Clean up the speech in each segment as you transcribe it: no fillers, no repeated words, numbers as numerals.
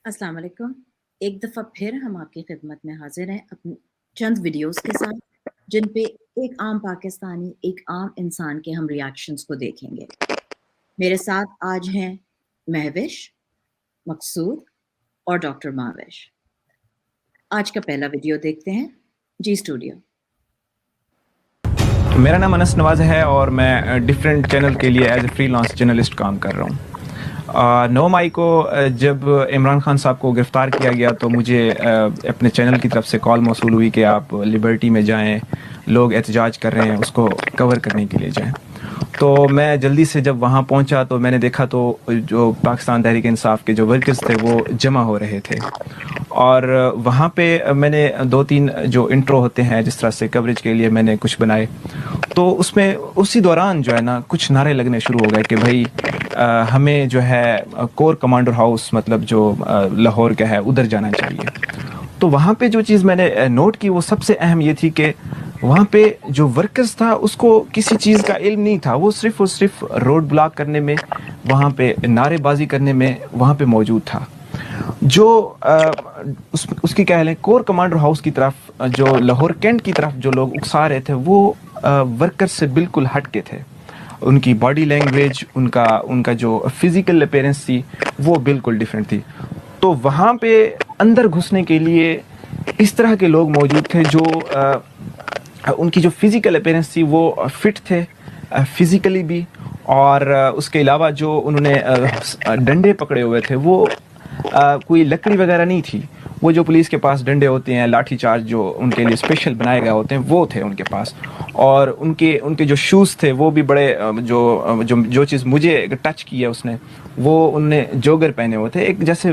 السلام علیکم. ایک دفعہ پھر ہم آپ کی خدمت میں حاضر ہیں اپنی چند ویڈیوز کے ساتھ جن پہ ایک عام پاکستانی ایک عام انسان کے ہم ریاکشنز کو دیکھیں گے. میرے ساتھ آج ہیں مہوش، مقصود اور ڈاکٹر مہوش. آج کا پہلا ویڈیو دیکھتے ہیں. جی اسٹوڈیو. میرا نام انس نواز ہے اور میں ڈفرینٹ چینل کے لیے as a freelance journalist کام کر رہا ہوں. 9 مئی کو جب عمران خان صاحب کو گرفتار کیا گیا تو مجھے اپنے چینل کی طرف سے کال موصول ہوئی کہ آپ لبرٹی میں جائیں، لوگ احتجاج کر رہے ہیں، اس کو کور کرنے کے لیے جائیں. تو میں جلدی سے جب وہاں پہنچا تو میں نے دیکھا تو جو پاکستان تحریک انصاف کے جو ورکرز تھے وہ جمع ہو رہے تھے، اور وہاں پہ میں نے 2-3 جو انٹرو ہوتے ہیں جس طرح سے کوریج کے لیے میں نے کچھ بنائے. تو اس میں اسی دوران جو ہے نا کچھ نعرے لگنے شروع ہو گئے کہ بھائی ہمیں جو ہے کور کمانڈر ہاؤس مطلب جو لاہور کا ہے ادھر جانا چاہیے. تو وہاں پہ جو چیز میں نے نوٹ کی وہ سب سے اہم یہ تھی کہ وہاں پہ جو ورکرز تھا اس کو کسی چیز کا علم نہیں تھا، وہ صرف اور صرف روڈ بلاک کرنے میں، وہاں پہ نعرے بازی کرنے میں وہاں پہ موجود تھا. جو اس کی کہہ لیں کور کمانڈر ہاؤس کی طرف جو لاہور کینٹ کی طرف جو لوگ اکسا رہے تھے وہ ورکر سے بالکل ہٹ کے تھے. ان کی باڈی لینگویج، ان کا جو فزیکل اپیرنس تھی وہ بالکل ڈیفرنٹ تھی. تو وہاں پہ اندر گھسنے کے لیے اس طرح کے لوگ موجود تھے جو ان کی جو فزیکل اپیرنس تھی وہ فٹ تھے فزیکلی بھی، اور اس کے علاوہ جو انہوں نے ڈنڈے پکڑے ہوئے تھے وہ کوئی لکڑی وغیرہ نہیں تھی. وہ جو پولیس کے پاس ڈنڈے ہوتے ہیں، لاٹھی چارج جو ان کے لیے اسپیشل بنائے گئے ہوتے ہیں وہ تھے ان کے پاس. اور ان کے جو شوز تھے وہ بھی بڑے جو چیز مجھے ٹچ کی ہے اس نے، وہ ان نے جوگر پہنے ہوئے تھے، ایک جیسے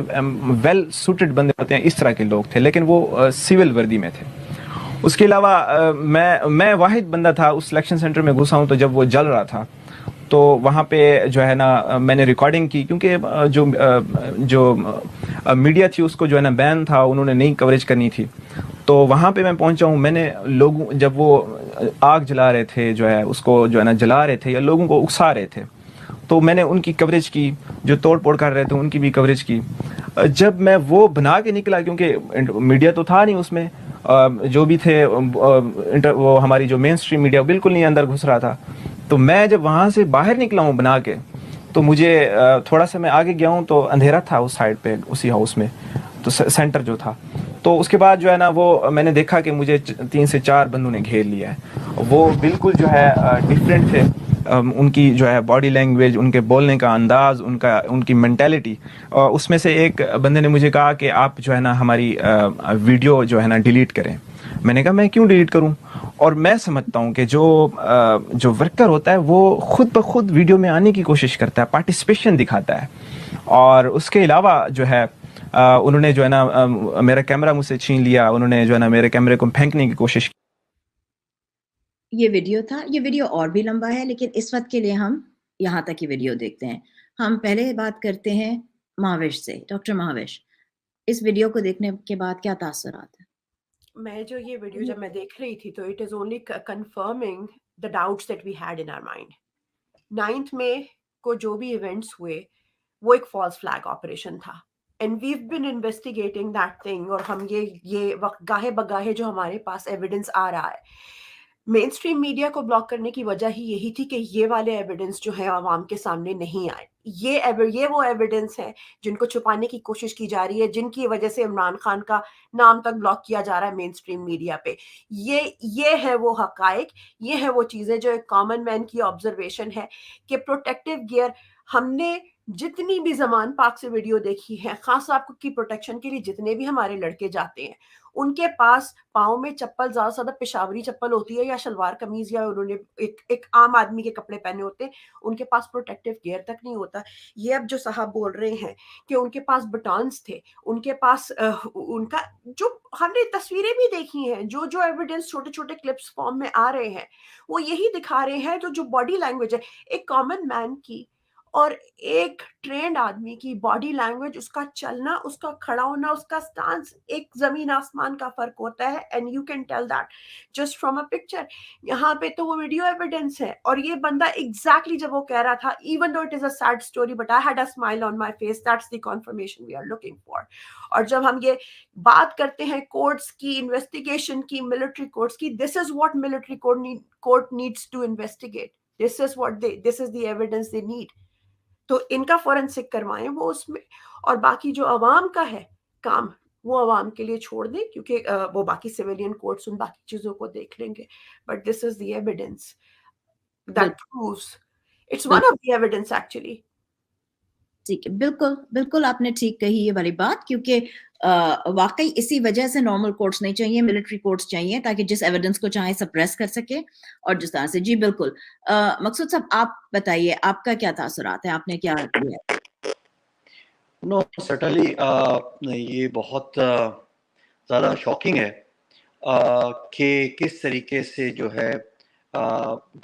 ویل سوٹڈ بندے ہوتے ہیں اس طرح کے لوگ تھے، لیکن وہ سول وردی میں تھے. اس کے علاوہ میں واحد بندہ تھا اس سلیکشن سینٹر میں گھسا ہوں تو جب وہ جل رہا تھا تو وہاں پہ جو ہے نا میں نے ریکارڈنگ کی، کیونکہ جو میڈیا تھی اس کو جو ہے نا بین تھا، انہوں نے نہیں کوریج کرنی تھی. تو وہاں پہ میں پہنچا ہوں، میں نے لوگوں جب وہ آگ جلا رہے تھے جو ہے اس کو جو ہے نا جلا رہے تھے یا لوگوں کو اکسا رہے تھے تو میں نے ان کی کوریج کی، جو توڑ پھوڑ کر رہے تھے ان کی بھی کوریج کی. جب میں وہ بنا کے نکلا، کیونکہ میڈیا تو تھا نہیں اس میں، جو بھی تھے وہ ہماری جو مین سٹریم میڈیا بالکل نہیں اندر گھس رہا تھا. تو میں جب وہاں سے باہر نکلا ہوں بنا کے تو مجھے تھوڑا سا میں آگے گیا ہوں تو اندھیرا تھا اس سائڈ پہ اسی ہاؤس میں، تو سینٹر جو تھا. تو اس کے بعد جو ہے نا وہ میں نے دیکھا کہ مجھے 3 سے 4 بندوں نے گھیر لیا ہے. وہ بالکل جو ہے ڈیفرنٹ تھے، ان کی جو ہے باڈی لینگویج، ان کے بولنے کا انداز، ان کی مینٹیلٹی. اس میں سے ایک بندے نے مجھے کہا کہ آپ جو ہے نا ہماری ویڈیو جو ہے نا ڈیلیٹ کریں. میں نے کہا میں کیوں ڈیلیٹ کروں؟ اور میں سمجھتا ہوں کہ جو ورکر ہوتا ہے وہ خود بخود ویڈیو میں آنے کی کوشش کرتا ہے، پارٹیسپیشن دکھاتا ہے. اور اس کے علاوہ جو ہے انہوں نے جو ہے نا میرا کیمرہ مجھ سے چھین لیا، انہوں نے جو ہے نا میرے کیمرے کو پھینکنے کی کوشش کی. یہ ویڈیو تھا. یہ ویڈیو اور بھی لمبا ہے لیکن اس وقت کے لیے ہم یہاں تک کی ویڈیو دیکھتے ہیں. ہم پہلے بات کرتے ہیں مہوش سے. ڈاکٹر مہوش، اس ویڈیو کو دیکھنے کے بعد کیا تاثرات ہیں؟ میں جو یہ ویڈیو جب میں دیکھ رہی تھی تو it is only confirming the doubts that we had in our mind. 9 مئی کو جو بھی ایونٹس ہوئے وہ ایک فالس فلیگ آپریشن تھا، and we've been investigating that thing. اور ہم یہ وقت گاہے بگاہے جو ہمارے پاس ایویڈنس آ رہا ہے، مین سٹریم میڈیا کو بلاک کرنے کی وجہ ہی یہی تھی کہ یہ والے ایویڈنس جو ہے عوام کے سامنے نہیں آئے. یہ وہ ایویڈنس ہیں جن کو چھپانے کی کوشش کی جا رہی ہے، جن کی وجہ سے عمران خان کا نام تک بلاک کیا جا رہا ہے مین سٹریم میڈیا پہ. یہ ہے وہ حقائق، یہ ہے وہ چیزیں جو ایک کامن مین کی آبزرویشن ہے کہ پروٹیکٹیو گیئر ہم نے جتنی بھی زمان پاک سے ویڈیو دیکھی ہے، خاص آپ کی پروٹیکشن کے لیے جتنے بھی ہمارے لڑکے جاتے ہیں ان کے پاس پاؤں میں چپل زیادہ سے زیادہ پشاوری چپل ہوتی ہے یا شلوار قمیض، یا انہوں نے ایک عام آدمی کے کپڑے پہنے ہوتے ہیں، ان کے پاس پروٹیکٹیو گیئر تک نہیں ہوتا. یہ اب جو صاحب بول رہے ہیں کہ ان کے پاس بٹانس تھے، ان کے پاس ان کا جو ہم نے تصویریں بھی دیکھی ہیں، جو ایویڈنس چھوٹے چھوٹے کلپس فارم میں آ رہے ہیں وہ یہی دکھا رہے ہیں جو باڈی لینگویج ہے ایک کامن مین کی اور ایک ٹرینڈ آدمی کی باڈی لینگویج, اس کا چلنا, اس کا کھڑا ہونا, اس کا سٹانس, ایک زمین آسمان کا فرق ہوتا ہے. And you can tell that just from a picture. یہاں پہ تو وہ ویڈیو ایویڈنس ہے, اور یہ بندہ ایگزیکٹلی جب وہ کہہ رہا تھا, even though it is a sad story but I had a smile on my face, that's the confirmation we are looking for. اور جب ہم یہ بات کرتے ہیں کورٹس کی, انویسٹیگیشن کی, ملٹری کورٹس کی, this is what military court needs to investigate. This is the evidence they need. تو ان کا فورنسک کروائیں وہ اس میں, اور باقی جو عوام کا ہے کام وہ عوام کے لیے چھوڑ دیں, کیونکہ وہ باقی سویلین کورٹس ان باقی چیزوں کو دیکھ لیں گے. But this is the evidence that proves, it's one of the evidence actually. ٹھیک ہے, بالکل بالکل آپ نے ٹھیک کہی یہ والی بات, کیونکہ واقعی اسی وجہ سے نارمل کورٹس نہیں چاہیے, ملٹری کورٹس چاہیے, تاکہ جس ایویڈنس کو چاہیں سپریس کر سکے. اور جس طرح سے, جی بالکل. مقصود صاحب آپ بتائیے, آپ کا کیا تاثرات ہیں, آپ نے کیا کیا؟ نو سرٹنلی یہ بہت زیادہ شاکنگ ہے کہ کس طریقے سے جو ہے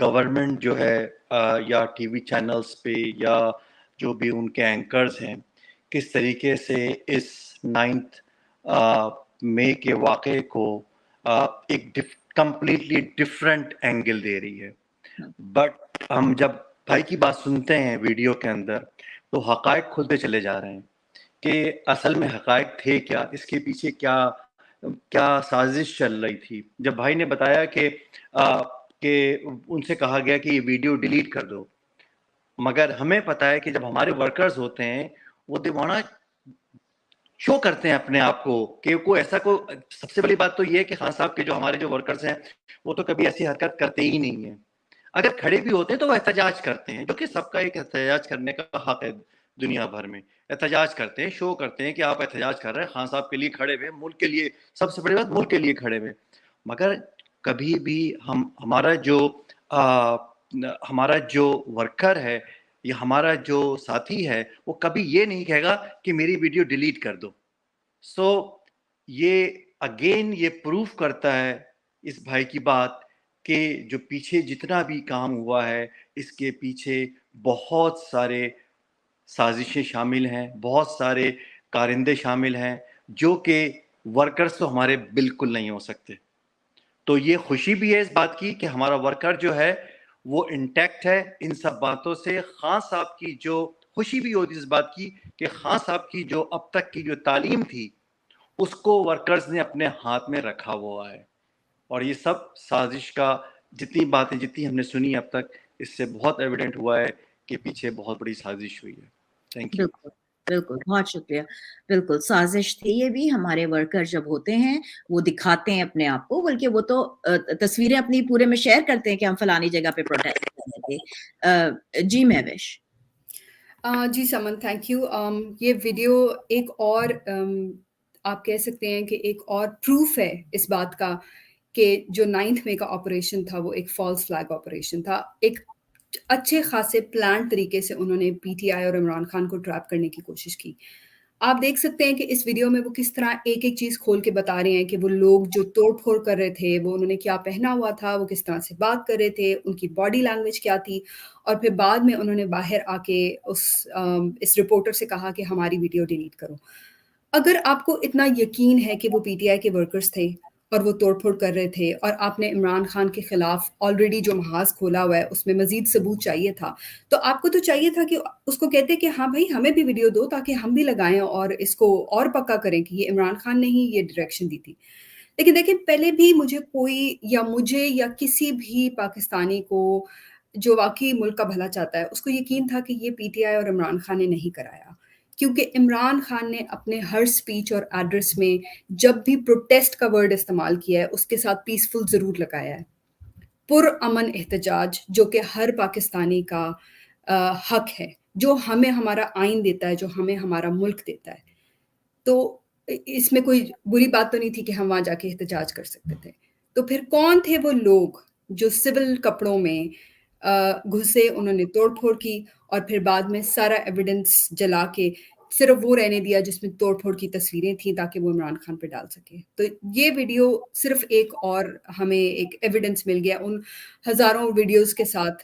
گورنمنٹ جو ہے یا ٹی وی چینلز پہ یا جو بھی ان کے اینکرز ہیں, کس طریقے سے اس 9 مئی کے واقعے کو ایک کمپلیٹلی ڈفرینٹ اینگل دے رہی ہے. بٹ ہم جب بھائی کی بات سنتے ہیں ویڈیو کے اندر تو حقائق کھلتے چلے جا رہے ہیں کہ اصل میں حقائق تھے کیا, اس کے پیچھے کیا سازش چل رہی تھی. جب بھائی نے بتایا کہ ان سے کہا گیا کہ یہ ویڈیو ڈیلیٹ کر دو, مگر ہمیں پتا ہے کہ جب ہمارے ورکرز ہوتے ہیں وہ دیوانہ شو کرتے ہیں اپنے آپ کو کہ کوئی ایسا سب سے بڑی بات تو یہ ہے کہ خان صاحب کے جو ہمارے جو ورکرز ہیں وہ تو کبھی ایسی حرکت کرتے ہی نہیں ہیں. اگر کھڑے بھی ہوتے ہیں تو وہ احتجاج کرتے ہیں, جو کہ سب کا ایک احتجاج کرنے کا حق ہے. دنیا بھر میں احتجاج کرتے ہیں, شو کرتے ہیں کہ آپ احتجاج کر رہے ہیں, خان صاحب کے لیے کھڑے ہوئے, ملک کے لیے, سب سے بڑی بات ملک کے لیے کھڑے ہوئے. مگر کبھی بھی ہمارا جو ورکر ہے یا ہمارا جو ساتھی ہے وہ کبھی یہ نہیں کہے گا کہ میری ویڈیو ڈیلیٹ کر دو. سو یہ اگین یہ پروف کرتا ہے اس بھائی کی بات کہ جو پیچھے جتنا بھی کام ہوا ہے اس کے پیچھے بہت سارے سازشیں شامل ہیں, بہت سارے کارندے شامل ہیں, جو کہ ورکرز تو ہمارے بالکل نہیں ہو سکتے. تو یہ خوشی بھی ہے اس بات کی کہ ہمارا ورکر جو ہے وہ انٹیکٹ ہے ان سب باتوں سے. خان صاحب کی جو خوشی بھی ہوتی اس بات کی کہ خان صاحب کی جو اب تک کی جو تعلیم تھی اس کو ورکرز نے اپنے ہاتھ میں رکھا ہوا ہے. اور یہ سب سازش کا جتنی باتیں جتنی ہم نے سنی اب تک, اس سے بہت ایویڈنٹ ہوا ہے کہ پیچھے بہت بڑی سازش ہوئی ہے. Thank you. بالکل بالکل, بہت شکریہ. بالکل سازش تھی یہ بھی. ہمارے ورکر جب ہوتے ہیں وہ دکھاتے ہیں اپنے آپ کو, بلکہ وہ تو تصویریں اپنی پورے میں شیئر کرتے ہیں کہ ہم فلانی جگہ پہ پروٹیسٹ کرنے تھے. جی مہوش. جی سمن, تھینک یو. یہ ویڈیو ایک اور آپ کہہ سکتے ہیں کہ ایک اور پروف ہے اس بات کا کہ جو 9 مئی کا آپریشن تھا وہ ایک فالس فلیگ آپریشن تھا. ایک اچھے خاصے پلان طریقے سے انہوں نے پی ٹی آئی اور عمران خان کو ٹریپ کرنے کی کوشش کی. آپ دیکھ سکتے ہیں کہ اس ویڈیو میں وہ کس طرح ایک ایک چیز کھول کے بتا رہے ہیں کہ وہ لوگ جو توڑ پھوڑ کر رہے تھے وہ انہوں نے کیا پہنا ہوا تھا, وہ کس طرح سے بات کر رہے تھے, ان کی باڈی لینگویج کیا تھی. اور پھر بعد میں انہوں نے باہر آ کے اس رپورٹر سے کہا کہ ہماری ویڈیو ڈیلیٹ کرو. اگر آپ کو اتنا یقین ہے کہ وہ پی ٹی آئی کے ورکرز تھے اور وہ توڑ پھوڑ کر رہے تھے, اور آپ نے عمران خان کے خلاف آلریڈی جو محاذ کھولا ہوا ہے اس میں مزید ثبوت چاہیے تھا, تو آپ کو تو چاہیے تھا کہ اس کو کہتے کہ ہاں بھائی ہمیں بھی ویڈیو دو تاکہ ہم بھی لگائیں اور اس کو اور پکا کریں کہ یہ عمران خان نے ہی یہ ڈائریکشن دی تھی. لیکن دیکھیں, پہلے بھی مجھے یا کسی بھی پاکستانی کو جو واقعی ملک کا بھلا چاہتا ہے اس کو یقین تھا کہ یہ پی ٹی آئی اور عمران خان نے نہیں کرایا, کیونکہ عمران خان نے اپنے ہر سپیچ اور ایڈریس میں جب بھی پروٹیسٹ کا ورڈ استعمال کیا ہے اس کے ساتھ پیسفل ضرور لگایا ہے. پر امن احتجاج جو کہ ہر پاکستانی کا حق ہے, جو ہمیں ہمارا آئین دیتا ہے, جو ہمیں ہمارا ملک دیتا ہے. تو اس میں کوئی بری بات تو نہیں تھی کہ ہم وہاں جا کے احتجاج کر سکتے تھے. تو پھر کون تھے وہ لوگ جو سول کپڑوں میں گھسے, انہوں نے توڑ پھوڑ کی اور پھر بعد میں سارا ایویڈنس جلا کے صرف وہ رہنے دیا جس میں توڑ پھوڑ کی تصویریں تھیں تاکہ وہ عمران خان پہ ڈال سکے. تو یہ ویڈیو صرف ایک اور ہمیں ایک ایویڈنس مل گیا ان ہزاروں ویڈیوز کے ساتھ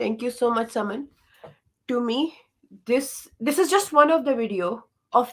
Thank you so much, Saman. To me, this is just one of the video of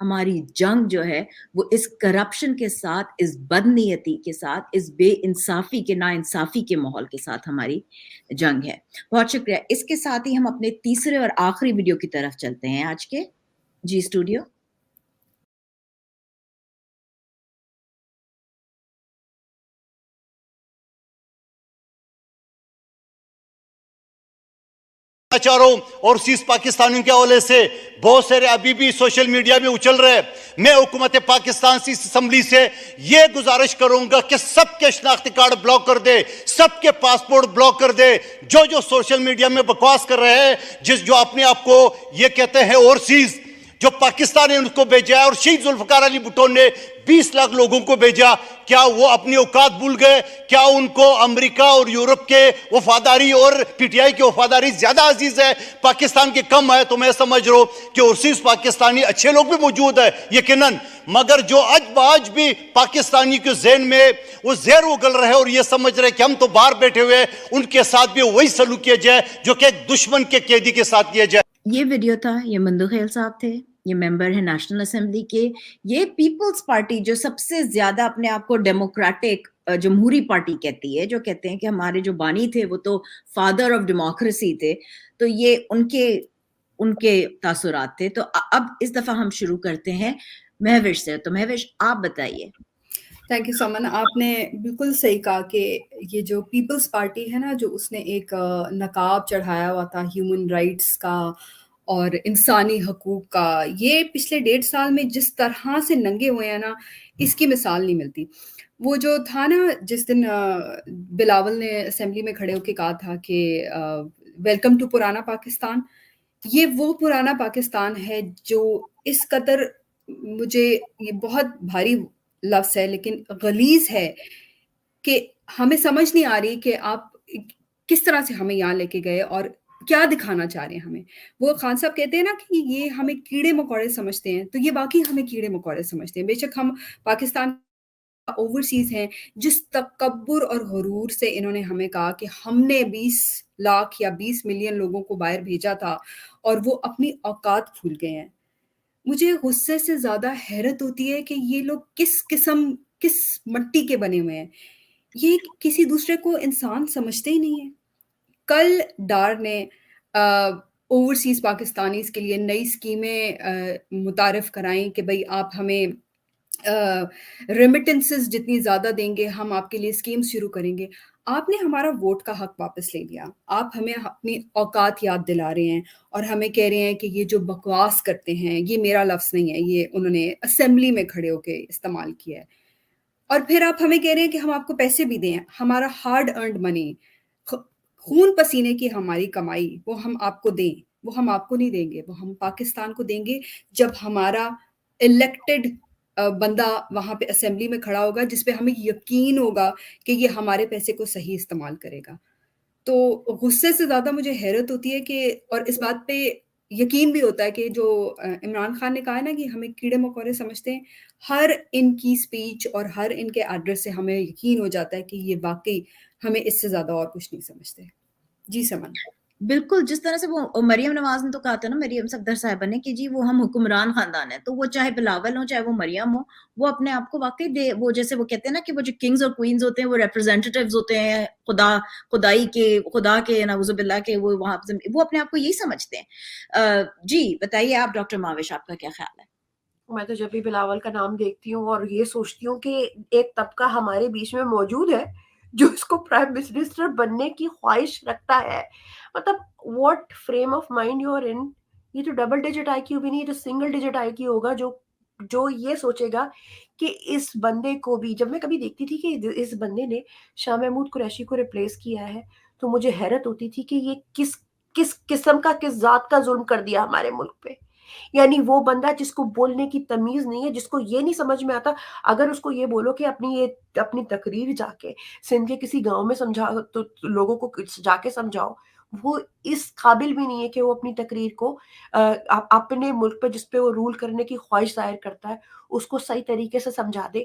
ہماری جنگ جو ہے وہ اس کرپشن کے ساتھ, اس بدنیتی کے ساتھ, اس بے انصافی کے, نا انصافی کے ماحول کے ساتھ ہماری جنگ ہے. بہت شکریہ. اس کے ساتھ ہی ہم اپنے تیسرے اور آخری ویڈیو کی طرف چلتے ہیں آج کے. جی اسٹوڈیو. چاہ رہا ہوں اوورسیز پاکستانیوں کے حوالے سے بہت سارے ابھی بھی سوشل میڈیا میں اچھل رہے ہیں. میں حکومت پاکستان سے, اسمبلی سے یہ گزارش کروں گا کہ سب کے شناختی کارڈ بلاک کر دے, سب کے پاسپورٹ بلاک کر دے. جو سوشل میڈیا میں بکواس کر رہے ہیں, جو اپنے آپ کو یہ کہتے ہیں اوورسیز, جو پاکستان نے ان کو بھیجا ہے, اور شہید ذوالفقار علی بھٹو نے 20 لاکھ لوگوں کو بھیجا, کیا وہ اپنی اوقات بھول گئے؟ کیا ان کو امریکہ اور یورپ کے وفاداری اور پی ٹی آئی کی وفاداری زیادہ عزیز ہے, پاکستان کے کم ہے؟ تو میں سمجھ رہا ہوں کہ اوورسیز پاکستانی اچھے لوگ بھی موجود ہیں یقیناً, مگر جو آج بھی پاکستانی کے ذہن میں وہ زہر اگل رہے اور یہ سمجھ رہے کہ ہم تو باہر بیٹھے ہوئے, ان کے ساتھ بھی وہی سلوک کیا جائے جو کہ ایک دشمن کے قیدی کے ساتھ کیا جائے. یہ ویڈیو تھا, یہ مندوخیل صاحب تھے, یہ ممبر ہیں نیشنل اسمبلی کے. یہ پیپلز پارٹی جو سب سے زیادہ اپنے آپ کو ڈیموکریٹک جمہوری پارٹی کہتی ہے, جو کہتے ہیں کہ ہمارے جو بانی تھے وہ تو فادر آف ڈیموکریسی تھے, تو یہ ان کے تاثرات تھے. تو اب اس دفعہ ہم شروع کرتے ہیں مہوش سے. تو مہوش آپ بتائیے. تھینک یو سمن. آپ نے بالکل صحیح کہا کہ یہ جو پیپلز پارٹی ہے نا, جو اس نے ایک نقاب چڑھایا ہوا تھا ہیومن رائٹس کا اور انسانی حقوق کا, یہ پچھلے 1.5 سال میں جس طرح سے ننگے ہوئے ہیں نا, اس کی مثال نہیں ملتی. وہ جو تھا نا, جس دن بلاول نے اسمبلی میں کھڑے ہو کے کہا تھا کہ ویلکم ٹو پرانا پاکستان, یہ وہ پرانا پاکستان ہے جو اس قدر, مجھے یہ بہت بھاری لفظ ہے لیکن غلیظ ہے, کہ ہمیں سمجھ نہیں آ رہی کہ آپ کس طرح سے ہمیں یہاں لے کے گئے اور کیا دکھانا چاہ رہے ہیں ہمیں. وہ خان صاحب کہتے ہیں نا کہ یہ ہمیں کیڑے مکوڑے سمجھتے ہیں, تو یہ باقی ہمیں کیڑے مکوڑے سمجھتے ہیں. بے شک ہم پاکستان اوورسیز ہیں, جس تکبر اور غرور سے انہوں نے ہمیں کہا کہ ہم نے 20 لاکھ یا 20 ملین لوگوں کو باہر بھیجا تھا اور وہ اپنی اوقات بھول گئے ہیں. مجھے غصے سے زیادہ حیرت ہوتی ہے کہ یہ لوگ کس مٹی کے بنے ہوئے ہیں. یہ کسی دوسرے کو انسان سمجھتے ہی نہیں ہیں. کل ڈار نے اوورسیز پاکستانیز کے لیے نئی اسکیمیں متعارف کرائیں کہ بھئی آپ ہمیں ریمیٹنسز جتنی زیادہ دیں گے ہم آپ کے لیے اسکیمز شروع کریں گے. آپ نے ہمارا ووٹ کا حق واپس لے لیا. آپ ہمیں اپنی اوقات یاد دلا رہے ہیں اور ہمیں کہہ رہے ہیں کہ یہ جو بکواس کرتے ہیں, یہ میرا لفظ نہیں ہے, یہ انہوں نے اسمبلی میں کھڑے ہو کے استعمال کیا ہے. اور پھر آپ ہمیں کہہ رہے ہیں کہ ہم آپ کو پیسے بھی دیں, ہمارا ہارڈ ارنڈ منی, خون پسینے کی ہماری کمائی, وہ ہم آپ کو دیں. وہ ہم آپ کو نہیں دیں گے, وہ ہم پاکستان کو دیں گے جب ہمارا الیکٹڈ بندہ وہاں پہ اسمبلی میں کھڑا ہوگا, جس پہ ہمیں یقین ہوگا کہ یہ ہمارے پیسے کو صحیح استعمال کرے گا. تو غصے سے زیادہ مجھے حیرت ہوتی ہے کہ, اور اس بات پہ یقین بھی ہوتا ہے کہ جو عمران خان نے کہا ہے نا کہ ہمیں کیڑے مکوڑے سمجھتے ہیں, ہر ان کی سپیچ اور ہر ان کے ایڈریس سے ہمیں یقین ہو جاتا ہے کہ یہ واقعی ہمیں اس سے زیادہ اور کچھ نہیں سمجھتے. جی سمن. بالکل, جس طرح سے وہ مریم نواز نے تو کہا تھا نا, مریم صفدر صاحبہ نے, کہ جی وہ ہم حکمران خاندان ہیں, تو وہ چاہے بلاول ہو چاہے وہ مریم ہو, وہ اپنے آپ کو واقعی دے, وہ جیسے وہ کہتے ہیں نا کہ وہ جو کنگز اور کوئنز ہوتے ہیں وہ ریپرزینٹیٹیوز ہوتے ہیں خدا کے نعوذ باللہ کے, وہ اپنے آپ کو یہی سمجھتے ہیں. جی بتائیے آپ ڈاکٹر ماوش, آپ کا کیا خیال ہے؟ میں تو جب بھی بلاول کا نام دیکھتی ہوں اور یہ سوچتی ہوں کہ ایک طبقہ ہمارے بیچ میں موجود ہے جو اس کو پرائم منسٹر بننے کی خواہش رکھتا ہے. مطلب what frame of mind you are in. یہ تو ڈبل ڈیجٹ آئی کیو بھی نہیں, یہ تو سنگل ڈیجٹ آئی کیو ہوگا جو یہ سوچے گا کہ اس بندے کو بھی. جب میں کبھی دیکھتی تھی کہ اس بندے نے شاہ محمود قریشی کو ریپلیس کیا ہے, تو مجھے حیرت ہوتی تھی کہ یہ کس قسم کا, کس ذات کا ظلم کر دیا ہمارے ملک پہ. یعنی وہ بندہ جس کو بولنے کی تمیز نہیں ہے, جس کو یہ نہیں سمجھ میں آتا, اگر اس کو یہ بولو کہ اپنی تقریر جا کے سندھ کے کسی گاؤں میں سمجھا, تو لوگوں کو جا کے سمجھاؤ, وہ اس قابل بھی نہیں ہے کہ وہ اپنی تقریر کو اپنے ملک پہ جس پہ وہ رول کرنے کی خواہش ظاہر کرتا ہے اس کو صحیح طریقے سے سمجھا دے.